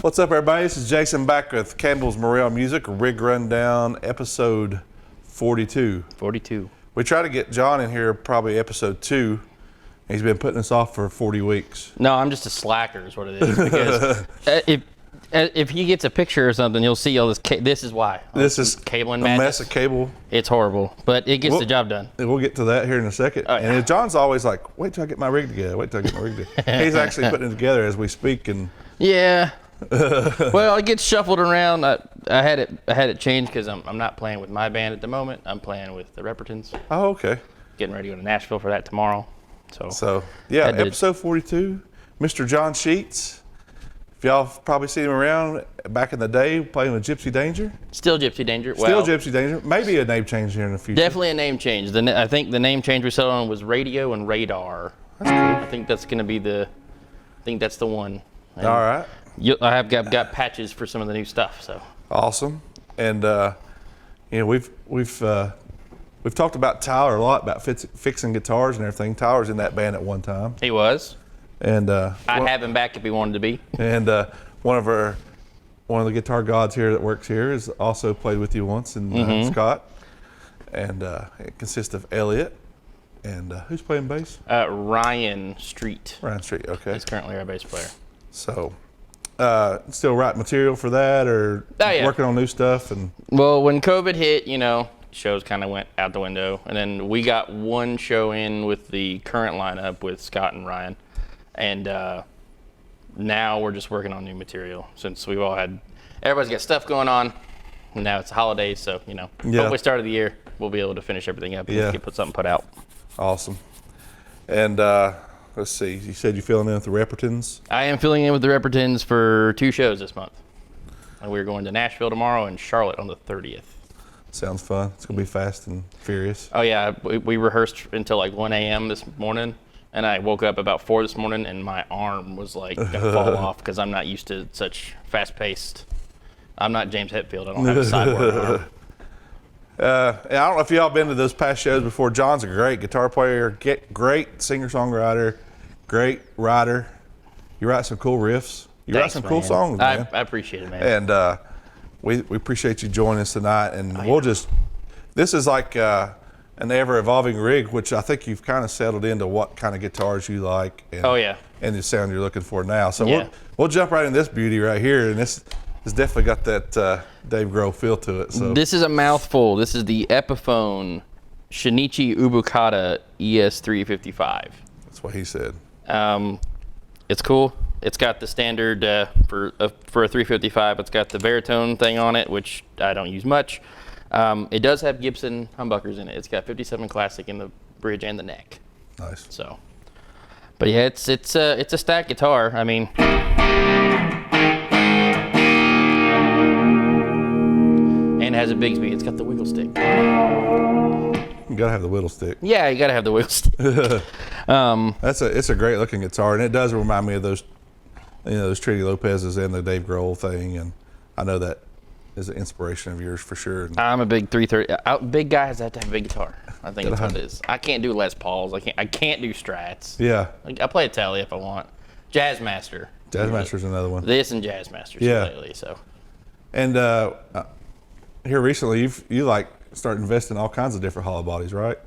What's up, everybody? This is Jason back with Campbell's Morale Music, Rig Rundown, episode 42. 42. We try to get John in here probably episode 2. He's been putting us off for 40 weeks. No, I'm just a slacker is what it is. Because if he gets a picture or something, you'll see all this. This is why. This is cabling a madness. mess of cable. It's horrible, but it gets the job done. We'll get to that here in a second. Oh, yeah. And John's always like, wait till I get my rig together. Wait till I get my rig together. He's actually putting it together as we speak. And yeah. Well, it gets shuffled around. I had it changed because I'm not playing with my band at the moment. I'm playing with the Reppertons. Oh, okay. Getting ready to go to Nashville for that tomorrow. So yeah, episode 42, Mr. John Sheets. If y'all probably seen him around back in the day playing with Gypsy Danger. Still Gypsy Danger. Still Gypsy Danger. Maybe a name change here in the future. Definitely a name change. I think the name change we settled on was Radio and Radar. That's cool. I think that's going to be I think that's the one. And all right. I have got patches for some of the new stuff. So awesome. And we've talked about Tyler a lot about fixing guitars and everything. Tyler's in that band at one time. He was. And I'd have him back if he wanted to be. And one of the guitar gods here that works here has also played with you once, and Scott. And it consists of Elliot and who's playing bass? Ryan Street. Ryan Street. Okay. He's currently our bass player. So, still writing material for that, or working on new stuff? And well, when COVID hit, shows kind of went out the window, and then we got one show in with the current lineup with Scott and Ryan. And now we're just working on new material since everybody's got stuff going on. And now it's the holidays, so hopefully start of the year we'll be able to finish everything up and put something put out. Awesome. And let's see, you said you're filling in with the Reppertons? I am filling in with the Reppertons for 2 shows this month. And we're going to Nashville tomorrow and Charlotte on the 30th. Sounds fun. It's gonna be fast and furious. Oh yeah, we rehearsed until like 1 a.m. this morning. And I woke up about 4 this morning, and my arm was like gonna fall off because I'm not used to such fast-paced. I'm not James Hetfield. I don't have a sideboard arm. I don't know if y'all been to those past shows before. John's a great guitar player, great singer-songwriter, great writer. You write some cool riffs. You write some cool songs, man. I appreciate it, man. And we appreciate you joining us tonight. And this is like an ever-evolving rig, which I think you've kind of settled into what kind of guitars you like. And, and the sound you're looking for now. So we'll jump right in this beauty right here, and this has definitely got that Dave Grohl feel to it. So this is a mouthful. This is the Epiphone Shinichi Ubukata ES355. That's what he said. It's cool. It's got the standard for a 355. It's got the baritone thing on it, which I don't use much. It does have Gibson humbuckers in it. It's got 57 Classic in the bridge and the neck. Nice. So, but yeah, it's a stacked guitar. I mean, and it has a Bigsby. It's got the wiggle stick. You gotta have the whittle stick. Yeah, you gotta have the wiggle stick. It's a great looking guitar, and it does remind me of those Trini Lopez's and the Dave Grohl thing, and I know that is an inspiration of yours for sure. I'm a big 330. Big guys have to have a big guitar. I think that's what it is. I can't do Les Pauls. I can't do Strats. Yeah. I play a Tele if I want. Jazzmaster. Jazzmaster's another one. This and Jazzmaster lately. So. And here recently, you like started investing in all kinds of different hollow bodies, right?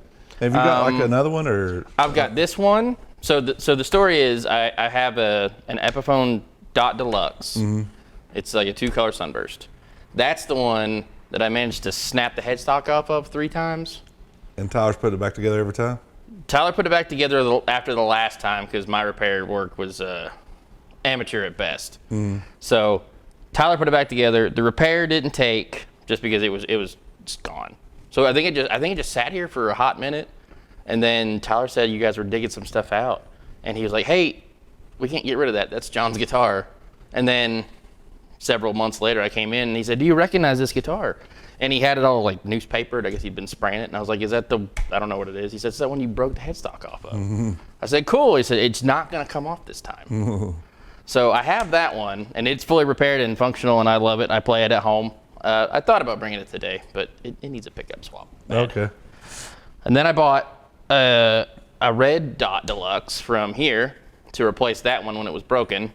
Have you got like another one, or? I've got this one. So the story is I have an Epiphone Dot Deluxe. Mm-hmm. It's like a 2-color sunburst. That's the one that I managed to snap the headstock off of 3 times. And Tyler's put it back together every time? Tyler put it back together after the last time because my repair work was amateur at best. Mm. So Tyler put it back together. The repair didn't take just because it was just gone. So I think it just sat here for a hot minute, and then Tyler said you guys were digging some stuff out, and he was like, "Hey, we can't get rid of that. That's John's guitar." And then several months later, I came in and he said, "Do you recognize this guitar?" And he had it all like newspapered. I guess he'd been spraying it. And I was like, "Is that I don't know what it is." He said, "Is that when you broke the headstock off of?" Mm-hmm. I said, "Cool." He said, "It's not going to come off this time." Mm-hmm. So I have that one, and it's fully repaired and functional, and I love it. I play it at home. I thought about bringing it today, but it needs a pickup swap. Okay. And then I bought a red Dot Deluxe from here to replace that one when it was broken.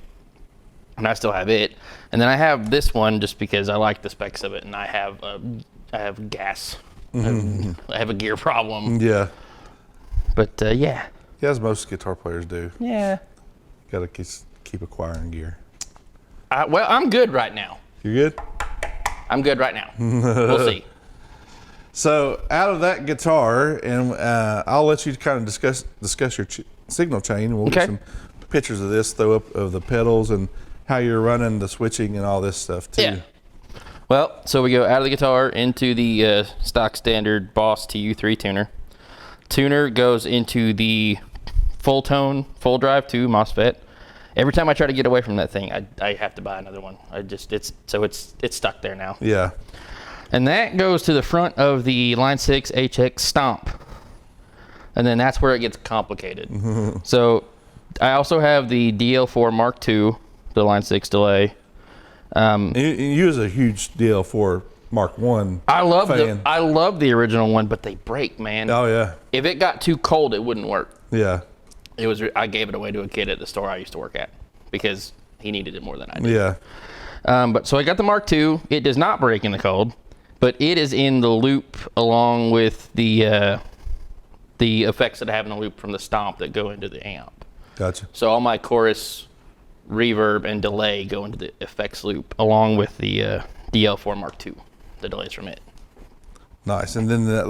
and I still have it. And then I have this one just because I like the specs of it, and I have gas. I have a gear problem. Yeah. But yeah. Yeah, as most guitar players do. Yeah. Got to keep acquiring gear. Well, I'm good right now. You're good? I'm good right now. We'll see. So out of that guitar, and I'll let you kind of discuss your signal chain. We'll get some pictures of this, throw up of the pedals and how you're running the switching and all this stuff too. Yeah. Well, so we go out of the guitar into the stock standard Boss TU3 tuner. Tuner goes into the full tone, full drive 2 MOSFET. Every time I try to get away from that thing, I have to buy another one. It's stuck there now. Yeah. And that goes to the front of the Line 6 HX Stomp. And then that's where it gets complicated. So I also have the DL4 Mark II, the Line 6 delay. You was a huge DL4 Mark I fan. I love the original one, but they break, man. Oh yeah. If it got too cold, it wouldn't work. Yeah. I gave it away to a kid at the store I used to work at because he needed it more than I did. Yeah. But so I got the Mark II. It does not break in the cold, but it is in the loop along with the effects that I have in the loop from the Stomp that go into the amp. Gotcha. So all my chorus, reverb, and delay go into the effects loop along with the DL4 Mark II, the delays from it. Nice. And then that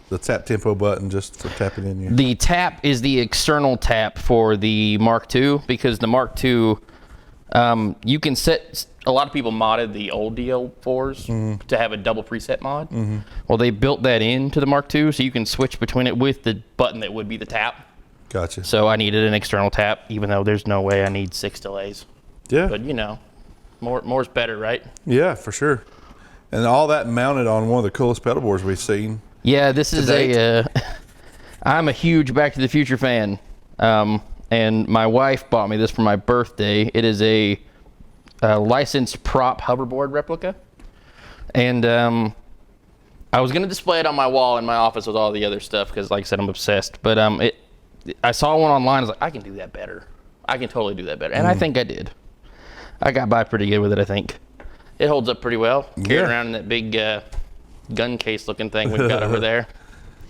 the tap tempo button just for tapping in here. The tap is the external tap for the Mark II because the Mark II, you can set, a lot of people modded the old DL4s to have a double preset mod. Well, they built that into the Mark II so you can switch between it with the button that would be the tap. Gotcha. So I needed an external tap, even though there's no way I need 6 delays. Yeah. But you know, more's better, right? Yeah, for sure. And all that mounted on one of the coolest pedal boards we've seen. Yeah, this is I'm a huge Back to the Future fan. And my wife bought me this for my birthday. It is a licensed prop hoverboard replica. And I was going to display it on my wall in my office with all the other stuff because, like I said, I'm obsessed. But I saw one online. I was like, I can do that better. I can totally do that better. And I think I did. I got by pretty good with it, I think. It holds up pretty well. Carrying around in that big gun case looking thing we've got over there.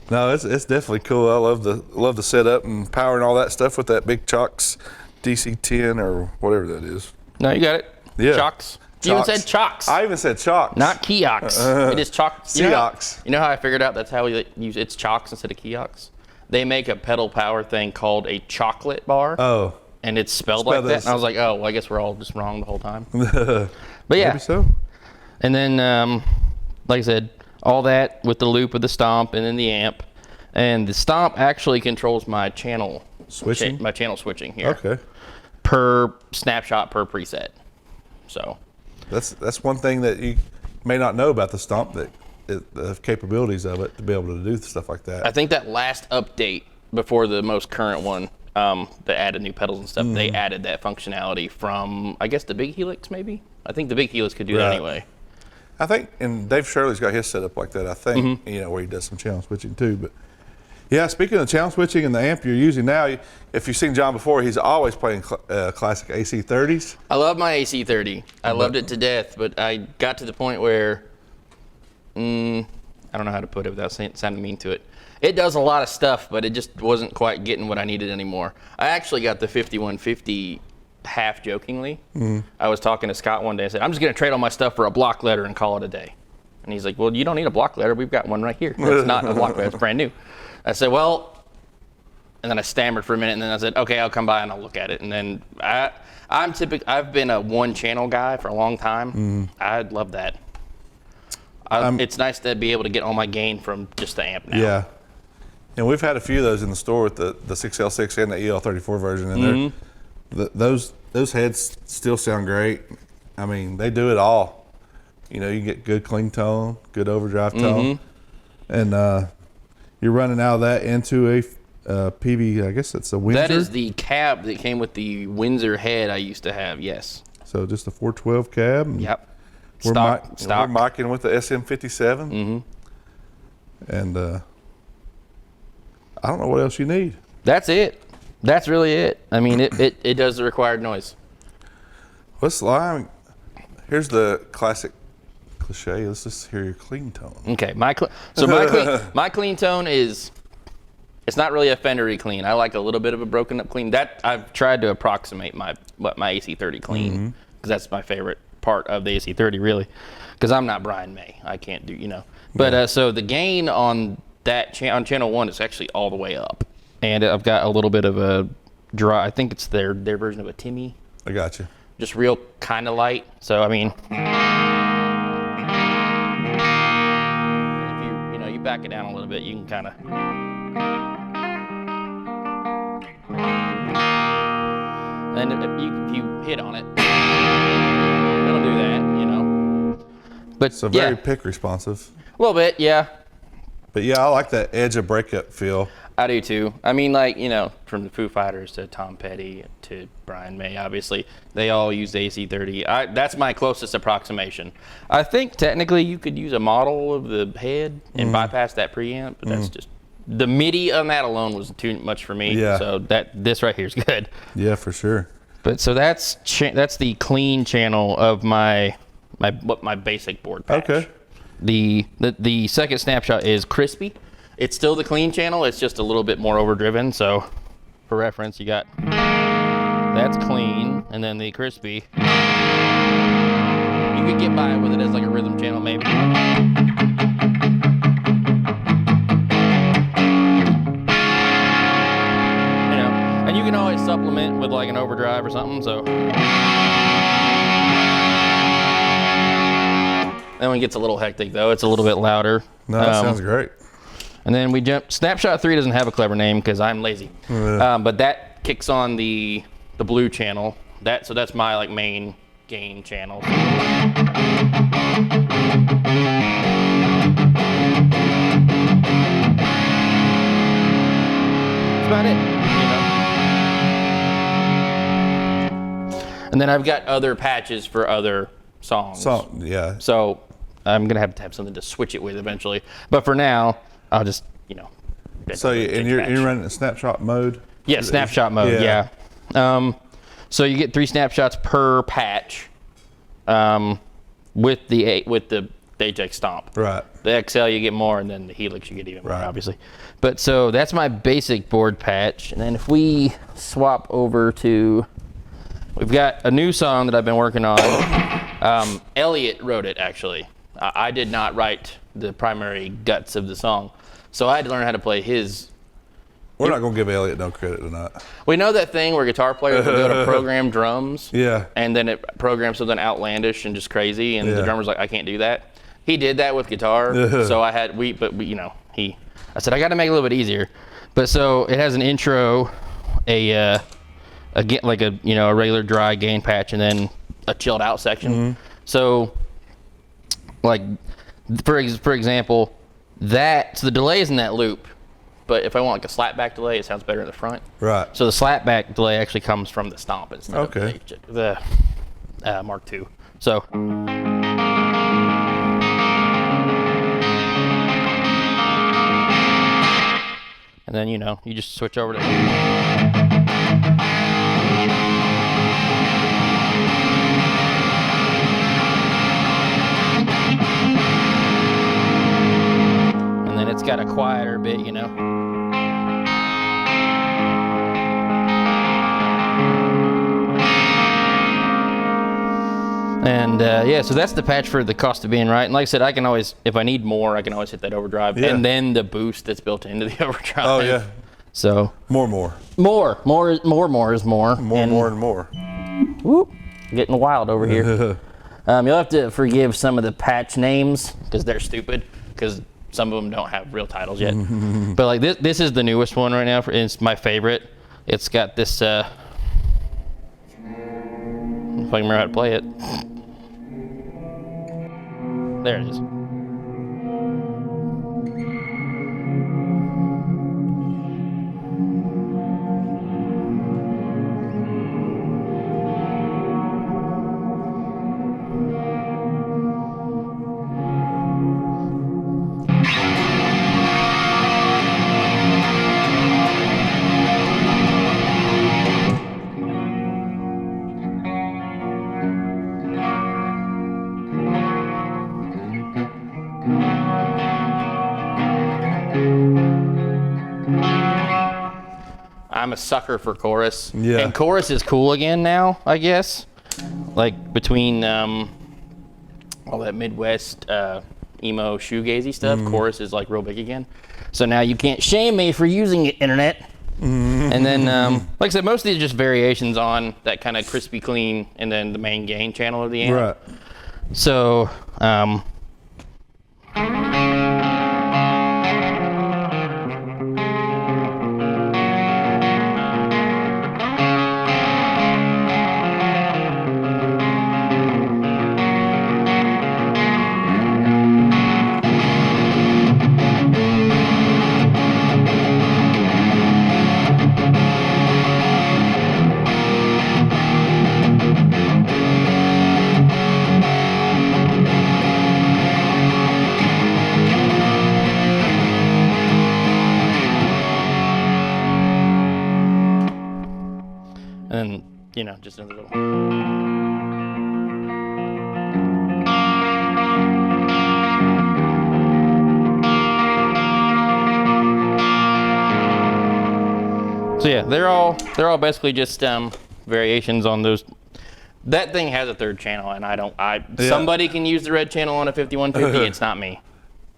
No, it's definitely cool. I love the setup and power and all that stuff with that big Chocks DC-10 or whatever that is. No, you got it. Yeah. Chocks. You even said Chocks. I even said Chocks. Not Kiox. It is Chocks. Seox. You know how I figured out that's how we use it's Chocks instead of Kiox? They make a pedal power thing called a chocolate bar. Oh. And it's spelled like that. And I was like, oh, well, I guess we're all just wrong the whole time. But yeah. Maybe so. And then, like I said, all that with the loop of the Stomp and then the amp. And the Stomp actually controls my channel switching. My channel switching here. Okay. Per snapshot per preset. So. That's one thing that you may not know about the Stomp, the capabilities of it to be able to do stuff like that. I think that last update before the most current one, that added new pedals and stuff, they added that functionality from, I guess, the Big Helix maybe? I think the Big Helix could do that anyway. I think, and Dave Shirley's got his set up like that, I think, where he does some channel switching too. But yeah, speaking of channel switching and the amp you're using now, if you've seen John before, he's always playing classic AC30s. I love my AC30. I loved it to death, but I got to the point where, I don't know how to put it without sounding mean to it. It does a lot of stuff, but it just wasn't quite getting what I needed anymore. I actually got the 5150 half jokingly. I was talking to Scott one day and said, I'm just going to trade all my stuff for a block letter and call it a day. And he's like, well, you don't need a block letter. We've got one right here. It's not a block letter. It's brand new. I said, well, and then I stammered for a minute, and then I said, okay, I'll come by and I'll look at it. And then I've been a one channel guy for a long time. I love that. It's nice to be able to get all my gain from just the amp now. Yeah. And we've had a few of those in the store with the 6L6 and the EL34 version, and those heads still sound great. I mean, they do it all. You know, you get good clean tone, good overdrive tone, and you're running out of that into a PV. I guess that's a Windsor. That is the cab that came with the Windsor head I used to have. Yes. So just a 412 cab. Yep. Stock. We're micing with the SM57. And I don't know what else you need. That's it. That's really it. I mean, it does the required noise. Here's the classic cliche. Let's just hear your clean tone. Okay, my clean tone is, it's not really a Fendery clean. I like a little bit of a broken up clean. That I've tried to approximate my AC30 clean, because that's my favorite part of the AC30 really, because I'm not Brian May. I can't do, But so the gain on that on channel 1 is actually all the way up, and I've got a little bit of a dry. I think it's their version of a Timmy. I got you. Just real kind of light. So I mean, if you back it down a little bit, you can kind of. And if you hit on it, it'll do that, But so very pick responsive. A little bit, yeah. But yeah, I like that edge of breakup feel. I do too. I mean, like, from the Foo Fighters to Tom Petty to Brian May, obviously, they all use the AC30. That's my closest approximation. I think technically you could use a model of the head and bypass that preamp, but that's just, the MIDI on that alone was too much for me. Yeah. So this right here is good. Yeah, for sure. But so that's the clean channel of my basic board patch. Okay. The second snapshot is crispy. It's still the clean channel. It's just a little bit more overdriven. So for reference, you got that's clean, and then the crispy. You could get by with it as like a rhythm channel, maybe. And you can always supplement with like an overdrive or something. So then when it gets a little hectic, though, it's a little bit louder. No, that sounds great. And then we jump. Snapshot 3 doesn't have a clever name because I'm lazy. But that kicks on the blue channel. So that's my like main gain channel. That's about it. And then I've got other patches for other songs. Yeah. So I'm gonna have to have something to switch it with eventually. But for now, I'll just, So you're running a snapshot mode? Yeah, snapshot mode. Yeah. So you get 3 snapshots per patch, with the HX Stomp. Right. The XL you get more, and then the Helix you get even more, obviously. But so that's my basic board patch, and then if we swap over to, we've got a new song that I've been working on. Elliot wrote it actually. I did not write the primary guts of the song, so I had to learn how to play his. We're not going to give Elliot no credit tonight. We know that thing where guitar players will go to program drums. Yeah. And then it programs something outlandish and just crazy, and the drummer's like, I can't do that. He did that with guitar, so I said, I got to make it a little bit easier. But so it has an intro, a regular dry gain patch, and then a chilled out section. So, like, for example, so the delay is in that loop, but if I want like a slapback delay, it sounds better in the front. Right. So the slapback delay actually comes from the Stomp instead of the Mark II. So. And then, you just switch over to. And then it's got a quieter bit, And so that's the patch for the cost of being right. And like I said, I can always, if I need more, I can always hit that overdrive. Yeah. And then the boost that's built into the overdrive. Oh, yeah. So. More is more. More. Whoop. Getting wild over here. You'll have to forgive some of the patch names because they're stupid, because some of them don't have real titles yet. But like this is the newest one right now. It's my favorite. It's got this, if I can remember how to play it. There it is. I'm a sucker for chorus. Yeah. And chorus is cool again now, I guess. Like between all that Midwest emo shoegazy stuff, chorus is like real big again. So now you can't shame me for using it, internet. And then, like I said, most of these are just variations on that kind of crispy clean and then the main gain channel of the amp. Right. So, and you know, just another little. So yeah, they're all basically just variations on those. That thing has a third channel, and somebody can use the red channel on a 5150. It's not me.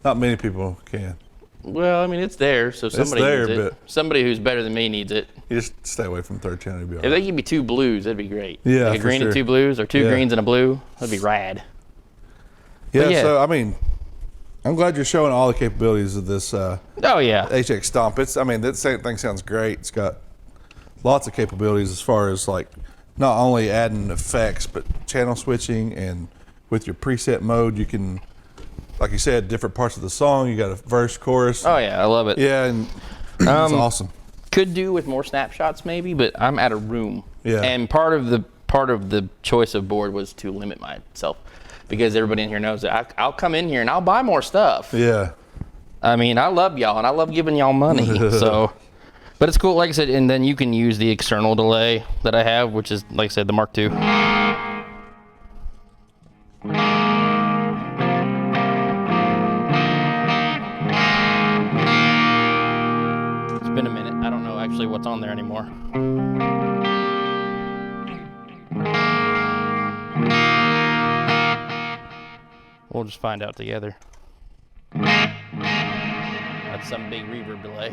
Not many people can. Well, I mean, it's there, so somebody needs it. Somebody who's better than me needs it. You just stay away from third channel. You'll be all If right. they give me 2 blues, that'd be great. Yeah, like a for green sure. and 2 blues, or 2 Yeah. greens and a blue. That'd be rad. Yeah, yeah. so I mean, I'm glad you're showing all the capabilities of this Oh yeah. HX Stomp. I mean, that same thing sounds great. It's got lots of capabilities as far as like not only adding effects, but channel switching, and with your preset mode, you can, like you said, different parts of the song. You got a verse, chorus. Oh yeah, I love it. Yeah, and it's awesome. Could do with more snapshots maybe, but I'm out of room. Yeah. And part of the choice of board was to limit myself, because everybody in here knows that I'll come in here and I'll buy more stuff. Yeah. I mean, I love y'all and I love giving y'all money. So, but it's cool, like I said, and then you can use the external delay that I have, which is, like I said, the Mark II. It's been a minute. I don't know actually what's on there anymore. We'll just find out together. That's some big reverb delay.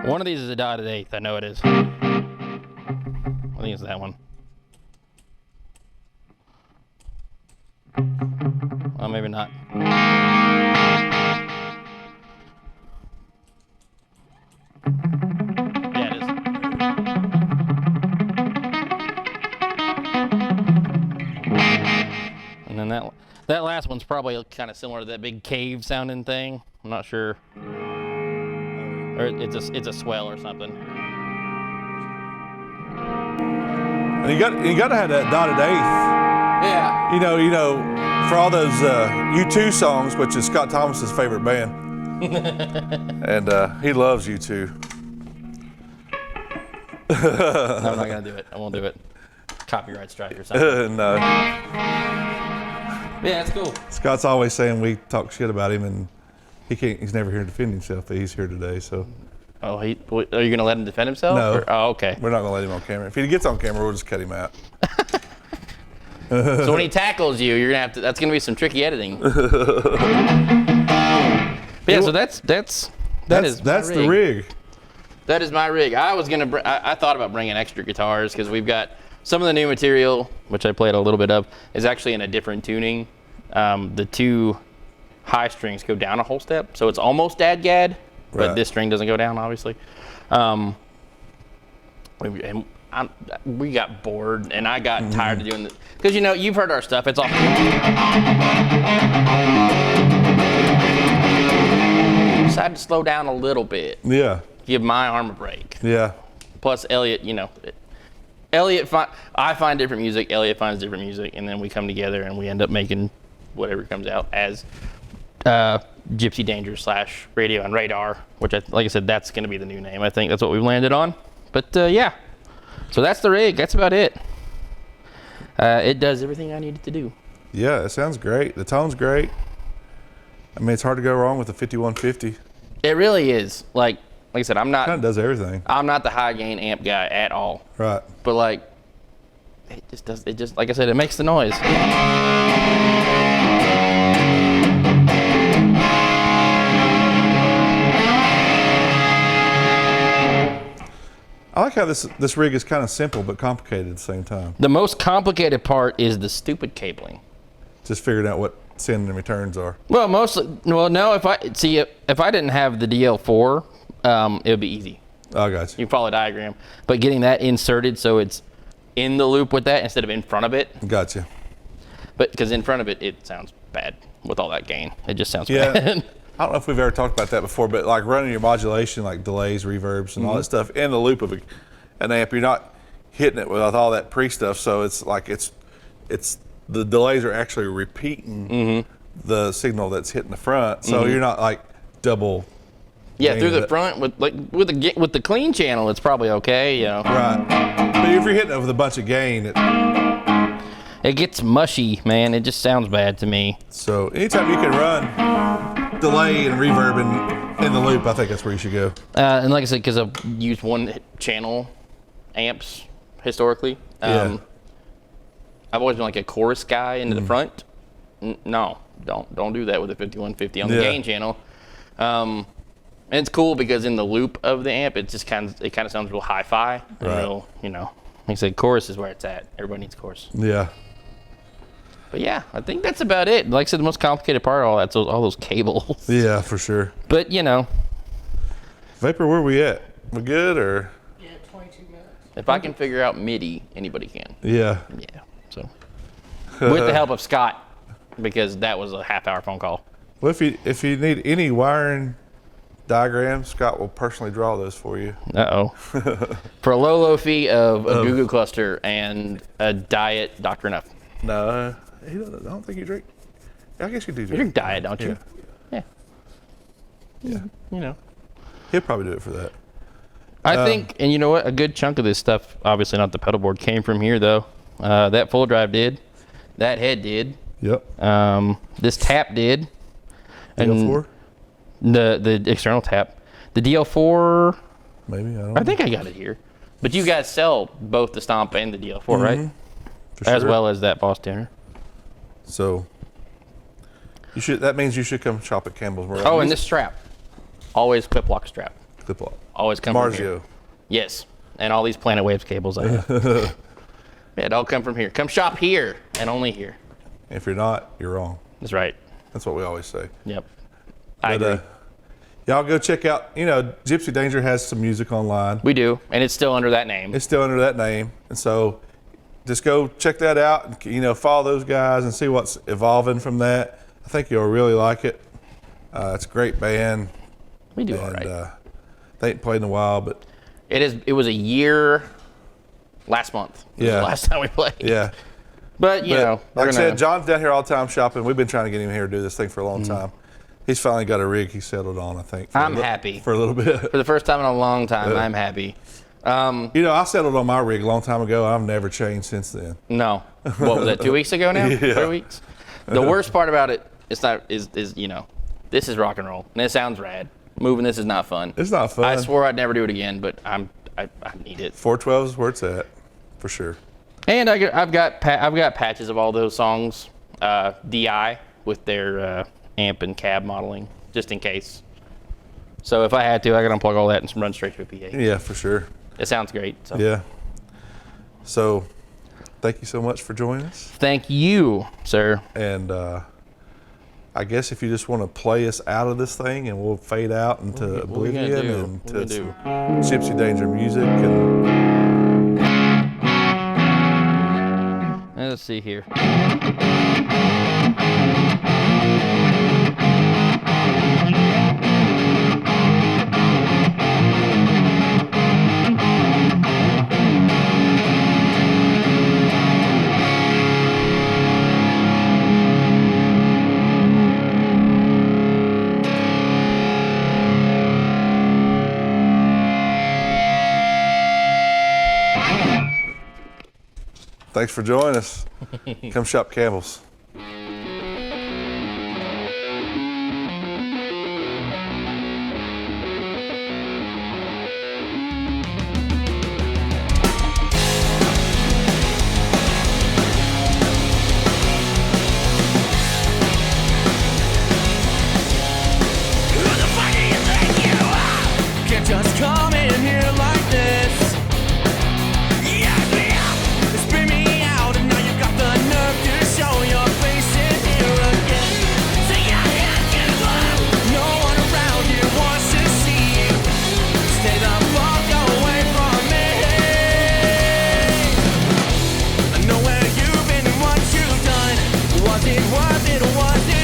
One of these is a dotted eighth. I know it is. I think it's that one. Well, maybe not. Yeah, it is. And then that last one's probably kind of similar to that big cave sounding thing. I'm not sure. Or it's a swell or something. And you got to have that dotted eighth. Yeah. You know, for all those U2 songs, which is Scott Thomas's favorite band, and he loves U2. No, I'm not gonna do it. I won't do it. Copyright strike or something. No. Yeah, it's cool. Scott's always saying we talk shit about him, and he's never here to defend himself, but he's here today, so. Oh, are you gonna let him defend himself? No. Or, oh, okay. We're not gonna let him on camera. If he gets on camera, we'll just cut him out. So when he tackles you, you're gonna have to. That's gonna be some tricky editing. But yeah, so that's the rig. That is my rig. I thought about bringing extra guitars because we've got some of the new material, which I played a little bit of, is actually in a different tuning. The 2 high strings go down a whole step, so it's almost dad-gad, but this string doesn't go down, obviously. We got bored, and I got tired of doing this. Because, you've heard our stuff. It's all... So I had to slow down a little bit. Yeah. Give my arm a break. Yeah. Plus, Elliot, I find different music, Elliot finds different music, and then we come together and we end up making whatever comes out as Gypsy Danger / Radio and Radar, which, like I said, that's going to be the new name. I think that's what we've landed on. But, yeah. So that's the rig. That's about it. It does everything I need it to do. Yeah, it sounds great. The tone's great. I mean, it's hard to go wrong with the 5150. It really is. Like I said, I'm not. Kind of does everything. I'm not the high gain amp guy at all. Right. But like, it just does. It just, like I said, it makes the noise. I like how this rig is kind of simple but complicated at the same time. The most complicated part is the stupid cabling. Just figuring out what send and returns are. Well, no. If I didn't have the DL4, it would be easy. Oh, I got you. You follow a diagram, but getting that inserted so it's in the loop with that instead of in front of it. Gotcha. But because in front of it, it sounds bad with all that gain. It just sounds Yeah. bad. I don't know if we've ever talked about that before, but like running your modulation, like delays, reverbs, and all that stuff in the loop of an amp, you're not hitting it with all that pre stuff. So it's like it's the delays are actually repeating the signal that's hitting the front. So you're not like double. Yeah, through the front with the clean channel, it's probably okay. You know. Right. But if you're hitting it with a bunch of gain, it gets mushy, man. It just sounds bad to me. So anytime you can run delay and reverb in the loop, I think that's where you should go. And like I said, because I've used one channel amps historically. I've always been like a chorus guy into the front. No, don't do that with a 5150 on the gain channel. And it's cool because in the loop of the amp, it kind of sounds real hi-fi. And real, like I said, chorus is where it's at. Everybody needs chorus. Yeah. But yeah, I think that's about it. Like I said, the most complicated part of all that's all those cables. Yeah, for sure. But Vapor, where are we at? We good or? Yeah, 22 minutes. If I can figure out MIDI, anybody can. Yeah. Yeah. So with the help of Scott, because that was a half-hour phone call. Well, if you need any wiring diagrams, Scott will personally draw those for you. For a low fee of a Goo Goo cluster and a diet Dr. Enough. No, I don't think you drink. I guess you do You drink diet, don't you? Yeah. Yeah. He'll probably do it for that. I think, and you know what? A good chunk of this stuff, obviously not the pedal board, came from here though. That full drive did. That head did. Yep. This tap did. DL4? The external tap. The DL4, Maybe, I don't know. I think I got it here. But you guys sell both the Stomp and the DL4, right? For As sure. well as that Boss Tuner. So that means you should come shop at Campbell's. Oh, and this strap. Always clip lock strap. Clip lock. Always come from here. Marzio. Yes. And all these Planet Waves cables I have. Yeah, it all come from here. Come shop here and only here. If you're not, you're wrong. That's right. That's what we always say. Yep. I agree. Y'all go check out, Gypsy Danger has some music online. We do, and it's still under that name. It's still under that name. And so just go check that out and, follow those guys and see what's evolving from that. I think you'll really like it. It's a great band. We do all right. They ain't played in a while, but. It was a year last month. It was the last time we played. Yeah. But, like I said, John's down here all the time shopping. We've been trying to get him here to do this thing for a long time. He's finally got a rig he settled on, I think. I'm happy. For a little bit. For the first time in a long time, I'm happy. I settled on my rig a long time ago. I've never changed since then. No. What was that, 2 weeks ago now? Yeah. 3 weeks? The worst part about it is this is rock and roll. And it sounds rad. Moving this is not fun. It's not fun. I swore I'd never do it again, but I need it. 412 is where it's at, for sure. And I've got patches of all those songs, DI with their amp and cab modeling, just in case. So if I had to, I could unplug all that and run straight to a PA. Yeah, for sure. It sounds great. So. Yeah. So, thank you so much for joining us. Thank you, sir. And I guess if you just want to play us out of this thing, and we'll fade out into oblivion and to some Gypsy Danger music. And let's see here. Thanks for joining us. Come shop Campbell's. it was